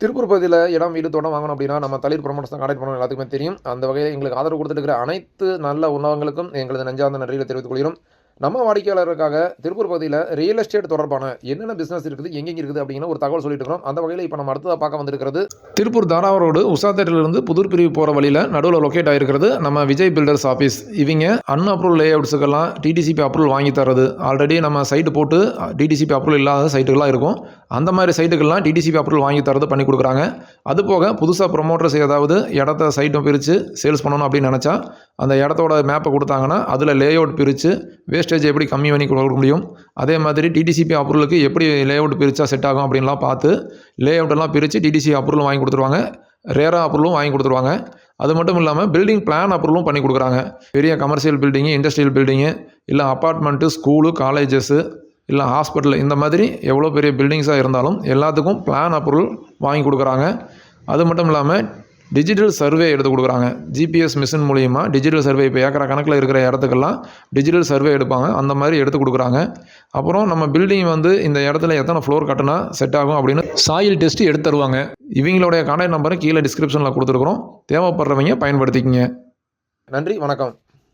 திருப்பூர் பகுதியில் இடம் வீடு தோட்டம் வாங்கணும் அப்படின்னா நம்ம தளிர் ப்ரொமோட்டர்ஸ் தான் கான்டாக்ட் பண்ணணும், எல்லாத்துக்குமே தெரியும். அந்த வகையில் எங்களுக்கு ஆதரவு கொடுத்துட்டு இருக்கிற அனைத்து நல்ல உணவகங்களுக்கும் எங்களது நெஞ்சார்ந்த நன்றிகளை தெரிவித்துக் கொள்கிறோம். நம்ம வாடிக்கையாளருக்காக திருப்பூர் பகுதியில் ரியல் எஸ்டேட் தொடர்பான என்னென்ன பிஸ்னஸ் இருக்குது, எங்கெங்கே இருக்குது அப்படிங்கிற ஒரு தகவல் சொல்லிட்டு இருக்கிறோம். அந்த வகையில் இப்போ நம்ம அடுத்ததாக பார்க்க வந்திருக்கிறது திருப்பூர் தாராவ ரோடு உஷா தேட்டரிலிருந்து புதூர் பிரிவு போகிற வழியில் நடுவில் லொக்கேட் ஆகிருக்கிறது நம்ம விஜய் பில்டர்ஸ் ஆஃபீஸ். இவங்க அன்அப்ரூவல் லே அவுட்ஸுக்கெல்லாம் டிடிசிபி அப்ரூவல் வாங்கி தரது. ஆல்ரெடி நம்ம சைட்டு போட்டு டிடிசிபி அப்ரூவல் இல்லாத சைட்டுகள்லாம் இருக்கும். அந்த மாதிரி சைட்டுகள்லாம் டிடிசிபி அப்ரூவல் வாங்கி தரது பண்ணி கொடுக்குறாங்க. அது போக புதுசாக ப்ரொமோட்டர்ஸ் ஏதாவது இடத்த சைட்டை பிரித்து சேல்ஸ் பண்ணணும் அப்படின்னு நினச்சா அந்த இடத்தோட மேப்பை கொடுத்தாங்கன்னா அதில் லே அவுட் பிரித்து வேஸ்டேஜ் எப்படி கம்மி பண்ணி கொடுக்க முடியும், அதே மாதிரி டிடிசிபி அப்ரூவலுக்கு எப்படி லே அவுட் பிரித்தா செட் ஆகும் அப்படின்லாம் பார்த்து லே அவுட்டெல்லாம் பிரித்து டிடிசி அப்ரூவலும் வாங்கி கொடுத்துருவாங்க, ரேரா அப்ரூவலும் வாங்கி கொடுத்துருவாங்க. அது மட்டும் இல்லாமல் பில்டிங் பிளான் அப்ரூவலும் பண்ணி கொடுக்குறாங்க. பெரிய கமர்ஷியல் பில்டிங்கு, இண்டஸ்ட்ரியல் பில்டிங்கு, இல்லை அப்பார்ட்மெண்ட்டு, ஸ்கூலு, காலேஜஸ்ஸு, இல்லை ஹாஸ்பிட்டல், இந்த மாதிரி எவ்வளோ பெரிய பில்டிங்ஸாக இருந்தாலும் எல்லாத்துக்கும் பிளான் அப்ரூவல் வாங்கி கொடுக்குறாங்க. அது மட்டும் இல்லாமல் டிஜிட்டல் சர்வே எடுத்து கொடுக்குறாங்க. ஜிபிஎஸ் மிஷின் மூலிமா டிஜிட்டல் சர்வே, இப்போ ஏக்கரா கணக்கில் இருக்கிற இடத்துக்கெல்லாம் டிஜிட்டல் சர்வே எடுப்பாங்க, அந்த மாதிரி எடுத்து கொடுக்குறாங்க. அப்புறம் நம்ம பில்டிங் இந்த இடத்துல எத்தனை ஃப்ளோர் கட்டினா செட் ஆகும் அப்படின்னு சாயில் டெஸ்ட்டு எடுத்து தருவாங்க. இவங்களுடைய கான்டாக்ட் நம்பரை கீழே டிஸ்கிரிப்ஷனில் கொடுத்துருக்குறோம். தேவைப்படுறவங்க பயன்படுத்திக்கங்க. நன்றி, வணக்கம்.